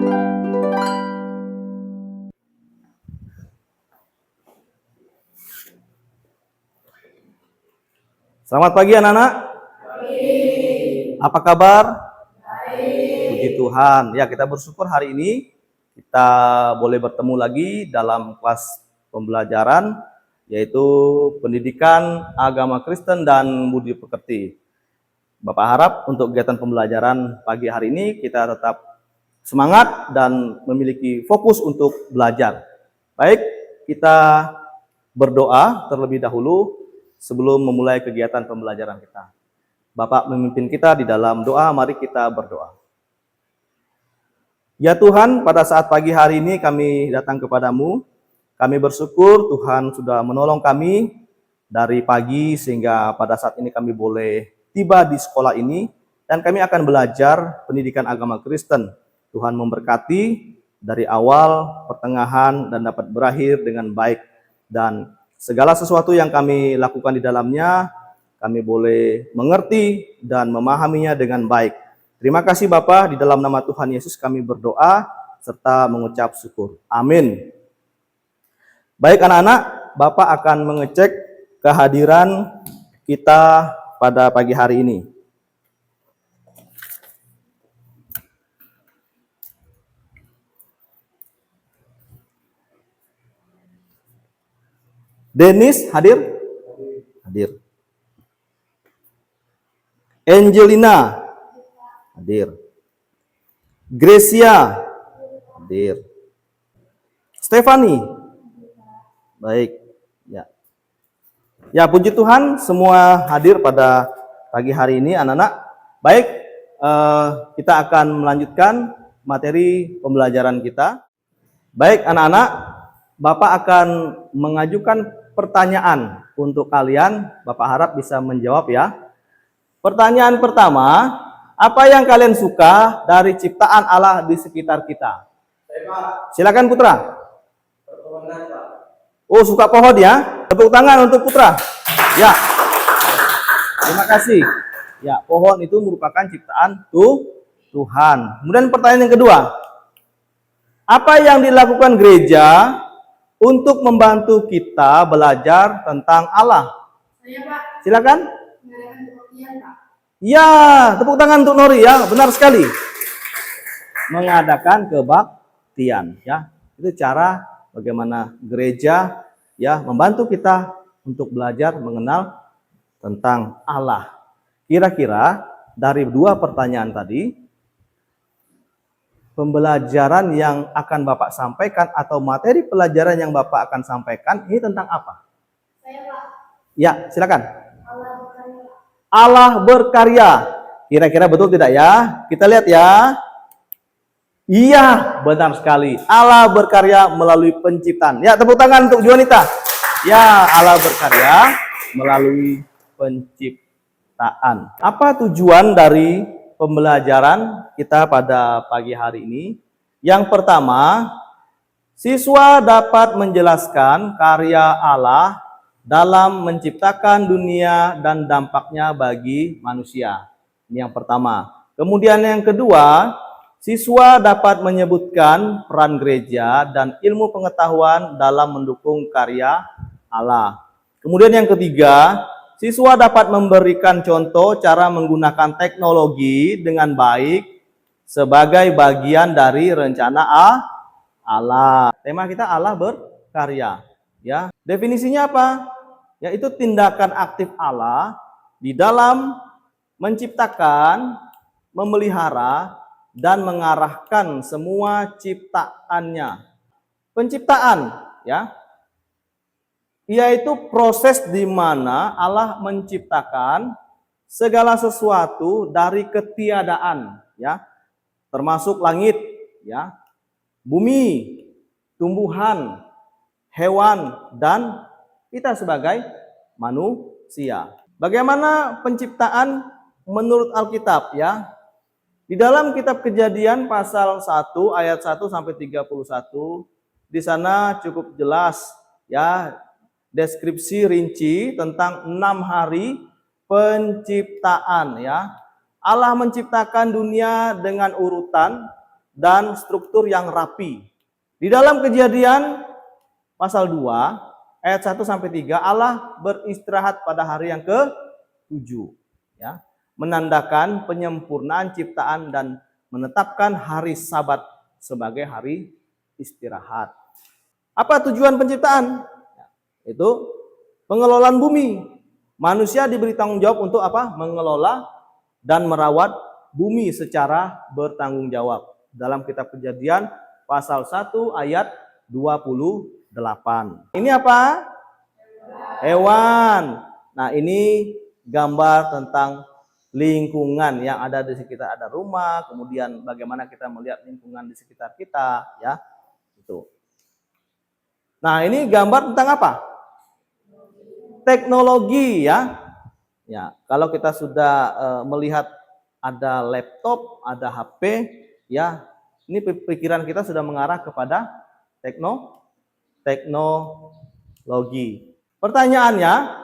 Selamat pagi anak-anak. Apa kabar? Puji Tuhan. Ya, kita bersyukur hari ini kita boleh bertemu lagi dalam kelas pembelajaran yaitu pendidikan agama Kristen dan budi pekerti. Bapak harap untuk kegiatan pembelajaran pagi hari ini kita tetap semangat dan memiliki fokus untuk belajar. Baik, kita berdoa terlebih dahulu sebelum memulai kegiatan pembelajaran kita. Bapak memimpin kita di dalam doa, mari kita berdoa. Ya Tuhan, pada saat pagi hari ini kami datang kepadamu. Kami bersyukur Tuhan sudah menolong kami dari pagi sehingga pada saat ini kami boleh tiba di sekolah ini dan kami akan belajar pendidikan agama Kristen. Tuhan memberkati dari awal, pertengahan, dan dapat berakhir dengan baik. Dan segala sesuatu yang kami lakukan di dalamnya, kami boleh mengerti dan memahaminya dengan baik. Terima kasih Bapa, di dalam nama Tuhan Yesus kami berdoa serta mengucap syukur. Amin. Baik anak-anak, Bapak akan mengecek kehadiran kita pada pagi hari ini. Denis hadir? Hadir. Angelina hadir. Gracia hadir. Stefani. Baik. Ya. Ya, puji Tuhan semua hadir pada pagi hari ini anak-anak. Baik, kita akan melanjutkan materi pembelajaran kita. Baik anak-anak, Bapak akan mengajukan pertanyaan untuk kalian. Bapak harap bisa menjawab ya. Pertanyaan pertama, apa yang kalian suka dari ciptaan Allah di sekitar kita? Silakan Putra. Oh, suka pohon ya? Tepuk tangan untuk Putra. Ya. Terima kasih. Ya, pohon itu merupakan ciptaan Tuhan. Kemudian pertanyaan yang kedua. Apa yang dilakukan gereja untuk membantu kita belajar tentang Allah? Saya, Pak. Silakan. Mengadakan kebaktian, Pak. Ya, tepuk tangan untuk Nori ya, benar sekali. Mengadakan kebaktian ya. Itu cara bagaimana gereja ya membantu kita untuk belajar mengenal tentang Allah. Kira-kira dari dua pertanyaan tadi, pembelajaran yang akan Bapak sampaikan atau materi pelajaran yang Bapak akan sampaikan ini tentang apa? Saya, Pak. Ya, silakan. Allah berkarya, Pak. Allah berkarya. Kira-kira betul tidak ya? Kita lihat ya. Iya, benar sekali. Allah berkarya melalui penciptaan. Ya, tepuk tangan untuk Juanita. Ya, Allah berkarya melalui penciptaan. Apa tujuan dari pembelajaran kita pada pagi hari ini? Yang pertama, siswa dapat menjelaskan karya Allah dalam menciptakan dunia dan dampaknya bagi manusia. Ini yang pertama. Kemudian yang kedua, siswa dapat menyebutkan peran gereja dan ilmu pengetahuan dalam mendukung karya Allah. Kemudian yang ketiga, siswa dapat memberikan contoh cara menggunakan teknologi dengan baik sebagai bagian dari rencana Allah. Tema kita Allah berkarya. Ya, definisinya apa? Yaitu tindakan aktif Allah di dalam menciptakan, memelihara, dan mengarahkan semua ciptaannya. Penciptaan, ya, yaitu proses di mana Allah menciptakan segala sesuatu dari ketiadaan, ya, termasuk langit, ya, bumi, tumbuhan, hewan, dan kita sebagai manusia. Bagaimana penciptaan menurut Alkitab ya? Di dalam kitab Kejadian pasal 1 ayat 1 sampai 31 di sana cukup jelas ya deskripsi rinci tentang 6 hari penciptaan ya. Allah menciptakan dunia dengan urutan dan struktur yang rapi. Di dalam Kejadian pasal 2 ayat 1 sampai 3, Allah beristirahat pada hari yang ke-7, ya, menandakan penyempurnaan ciptaan dan menetapkan hari Sabat sebagai hari istirahat. Apa tujuan penciptaan? Itu pengelolaan bumi. Manusia diberi tanggung jawab untuk apa? Mengelola dan merawat bumi secara bertanggung jawab. Dalam kitab Kejadian pasal 1 ayat 28. Ini apa? Hewan. Nah, ini gambar tentang lingkungan yang ada di sekitar, ada rumah, kemudian bagaimana kita melihat lingkungan di sekitar kita, ya. Itu. Nah, ini gambar tentang apa? Teknologi, ya. Ya, kalau kita sudah melihat ada laptop, ada HP, ya, ini pikiran kita sudah mengarah kepada teknologi. Pertanyaannya,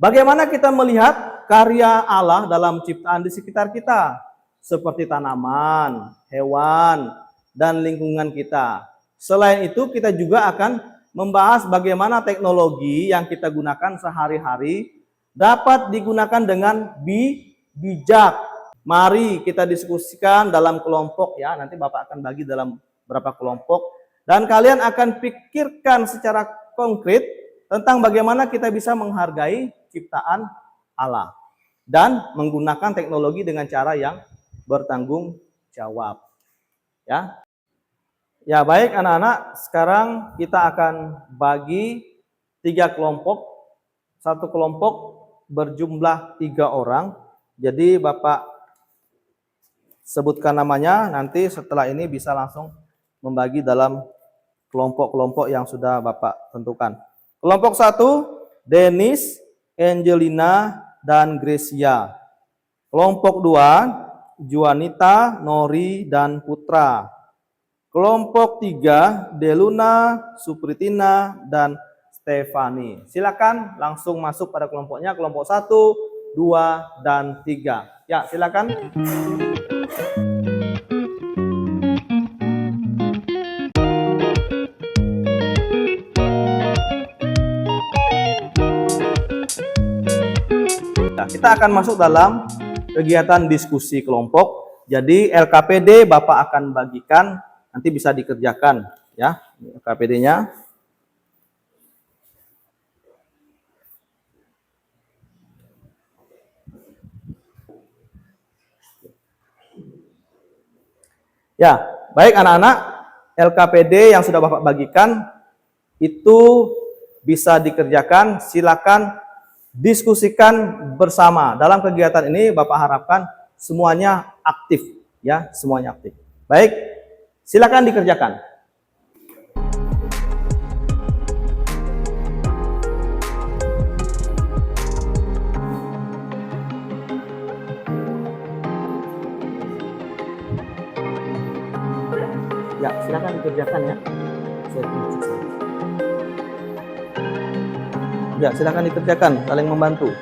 bagaimana kita melihat karya Allah dalam ciptaan di sekitar kita, seperti tanaman, hewan, dan lingkungan kita. Selain itu, kita juga akan membahas bagaimana teknologi yang kita gunakan sehari-hari dapat digunakan dengan bijak. Mari kita diskusikan dalam kelompok, ya. Nanti Bapak akan bagi dalam beberapa kelompok dan kalian akan pikirkan secara konkret tentang bagaimana kita bisa menghargai ciptaan Allah dan menggunakan teknologi dengan cara yang bertanggung jawab. Ya. Ya, baik anak-anak, sekarang kita akan bagi 3 kelompok. Satu kelompok berjumlah 3 orang. Jadi Bapak sebutkan namanya, nanti setelah ini bisa langsung membagi dalam kelompok-kelompok yang sudah Bapak tentukan. Kelompok 1, Dennis, Angelina, dan Gracia. Kelompok 2, Juanita, Nori, dan Putra. Kelompok 3, Deluna, Supritina, dan Stefani. Silakan langsung masuk pada kelompoknya, kelompok 1, 2, dan 3. Ya, silakan. Nah, kita akan masuk dalam kegiatan diskusi kelompok. Jadi LKPD Bapak akan bagikan, nanti bisa dikerjakan, ya, LKPD-nya. Ya, baik anak-anak, LKPD yang sudah Bapak bagikan itu bisa dikerjakan, silakan diskusikan bersama. Dalam kegiatan ini Bapak harapkan semuanya aktif, ya, semuanya aktif. Baik, silakan dikerjakan. Ya, silakan dikerjakan, ya. Ya, silakan dikerjakan, saling membantu.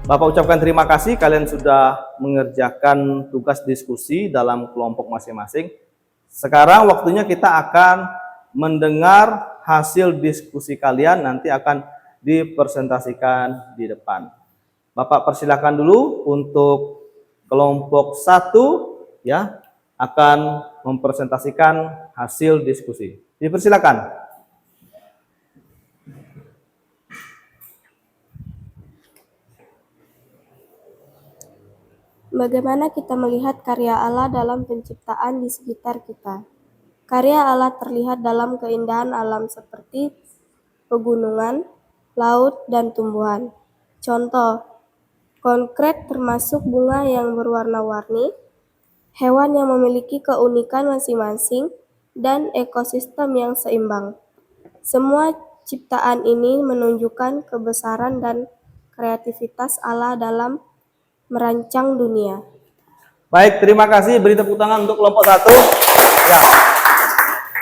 Bapak ucapkan terima kasih kalian sudah mengerjakan tugas diskusi dalam kelompok masing-masing. Sekarang waktunya kita akan mendengar hasil diskusi kalian, nanti akan dipresentasikan di depan. Bapak persilakan dulu untuk kelompok 1, ya, akan mempresentasikan hasil diskusi. Dipersilakan. Bagaimana kita melihat karya Allah dalam penciptaan di sekitar kita? Karya Allah terlihat dalam keindahan alam seperti pegunungan, laut, dan tumbuhan. Contoh konkret termasuk bunga yang berwarna-warni, hewan yang memiliki keunikan masing-masing, dan ekosistem yang seimbang. Semua ciptaan ini menunjukkan kebesaran dan kreativitas Allah dalam merancang dunia. Baik, terima kasih. Beri tepuk tangan untuk kelompok 1. Ya,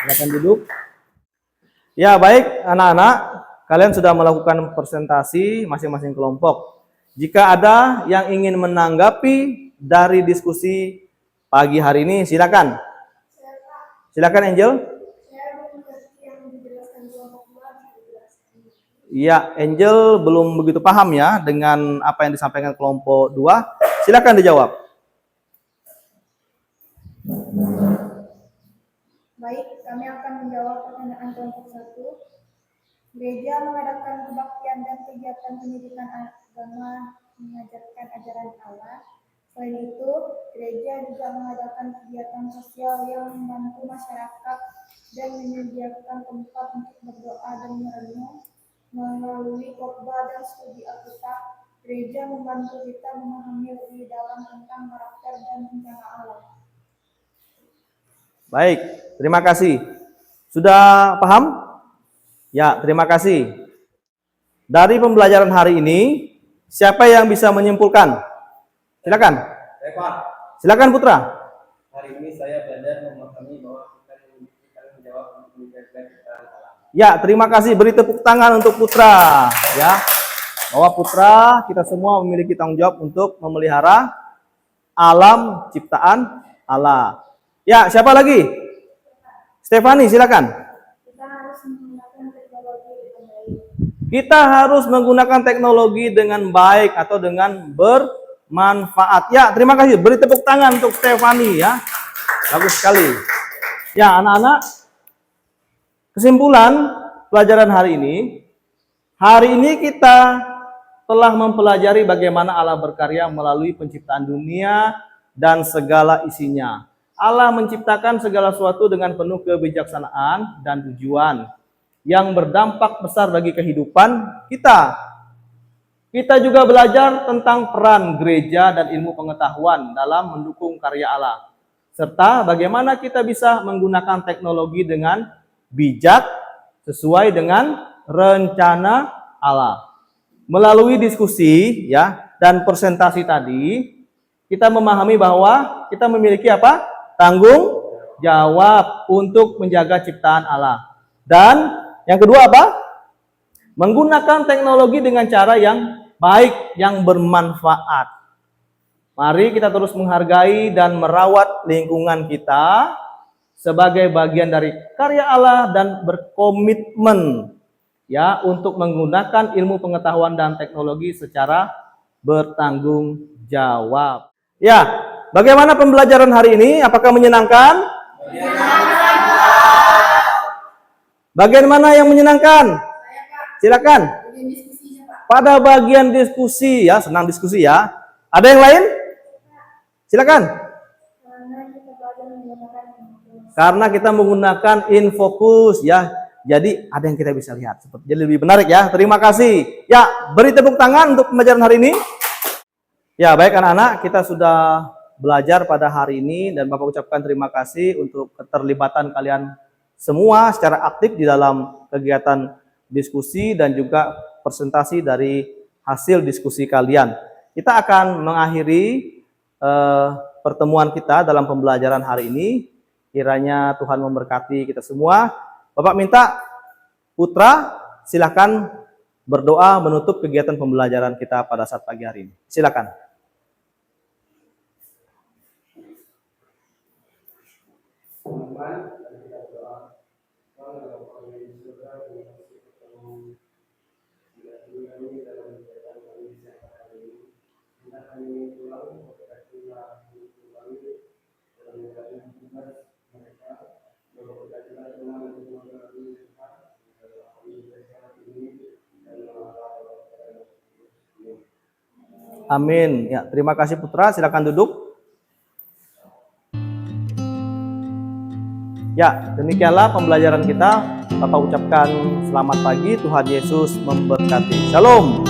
silakan duduk. Ya, baik anak-anak, kalian sudah melakukan presentasi masing-masing kelompok. Jika ada yang ingin menanggapi dari diskusi pagi hari ini, silakan. Silakan Angel. Saya belum mengerti yang dijelaskan kelompok 2 dijelaskan. Ya, Angel belum begitu paham ya dengan apa yang disampaikan kelompok 2. Silakan dijawab. Baik, kami akan menjawab pertanyaan kelompok 1. Gereja mengadakan kebaktian dan kegiatan pendidikan agama mengajarkan ajaran Allah. Selain itu, gereja juga mengadakan kegiatan sosial yang membantu masyarakat dan menyediakan tempat untuk berdoa dan merenung. Melalui khotbah dan studi Alkitab, gereja membantu kita memahami lebih dalam tentang karakter dan rencana Allah. Baik, terima kasih. Sudah paham? Ya, terima kasih. Dari pembelajaran hari ini, siapa yang bisa menyimpulkan? Silakan. Silakan Putra. Hari ini saya belajar memahami bahwa kita menjawab menjaga ciptaan Allah. Ya, terima kasih. Beri tepuk tangan untuk Putra. Ya, bahwa Putra kita semua memiliki tanggung jawab untuk memelihara alam ciptaan Allah. Ya, siapa lagi? Stefani, silakan. Kita harus menggunakan teknologi dengan baik atau dengan bermanfaat. Ya, terima kasih. Beri tepuk tangan untuk Stefani ya. Bagus sekali. Ya, anak-anak, kesimpulan pelajaran hari ini kita telah mempelajari bagaimana Allah berkarya melalui penciptaan dunia dan segala isinya. Allah menciptakan segala sesuatu dengan penuh kebijaksanaan dan tujuan yang berdampak besar bagi kehidupan kita. Kita juga belajar tentang peran gereja dan ilmu pengetahuan dalam mendukung karya Allah, serta bagaimana kita bisa menggunakan teknologi dengan bijak sesuai dengan rencana Allah. Melalui diskusi ya dan presentasi tadi, kita memahami bahwa kita memiliki apa? Tanggung jawab untuk menjaga ciptaan Allah. Dan yang kedua apa? Menggunakan teknologi dengan cara yang baik, yang bermanfaat. Mari kita terus menghargai dan merawat lingkungan kita sebagai bagian dari karya Allah dan berkomitmen ya untuk menggunakan ilmu pengetahuan dan teknologi secara bertanggung jawab. Ya, bagaimana pembelajaran hari ini? Apakah menyenangkan? Bagian mana yang menyenangkan? Silakan. Pada bagian diskusi ya, senang diskusi ya. Ada yang lain? Silakan. Karena kita menggunakan infocus ya. Jadi ada yang kita bisa lihat. Jadi lebih menarik ya. Terima kasih. Ya, beri tepuk tangan untuk pembelajaran hari ini. Ya, baik anak-anak, kita sudah belajar pada hari ini dan Bapak ucapkan terima kasih untuk keterlibatan kalian semua secara aktif di dalam kegiatan diskusi dan juga presentasi dari hasil diskusi kalian. Kita akan mengakhiri pertemuan kita dalam pembelajaran hari ini. Kiranya Tuhan memberkati kita semua. Bapak minta Putra silakan berdoa menutup kegiatan pembelajaran kita pada saat pagi hari ini. Silakan. Amin. Ya, terima kasih Putra. Silakan duduk. Ya, demikianlah pembelajaran kita. Bapak ucapkan selamat pagi. Tuhan Yesus memberkati. Shalom.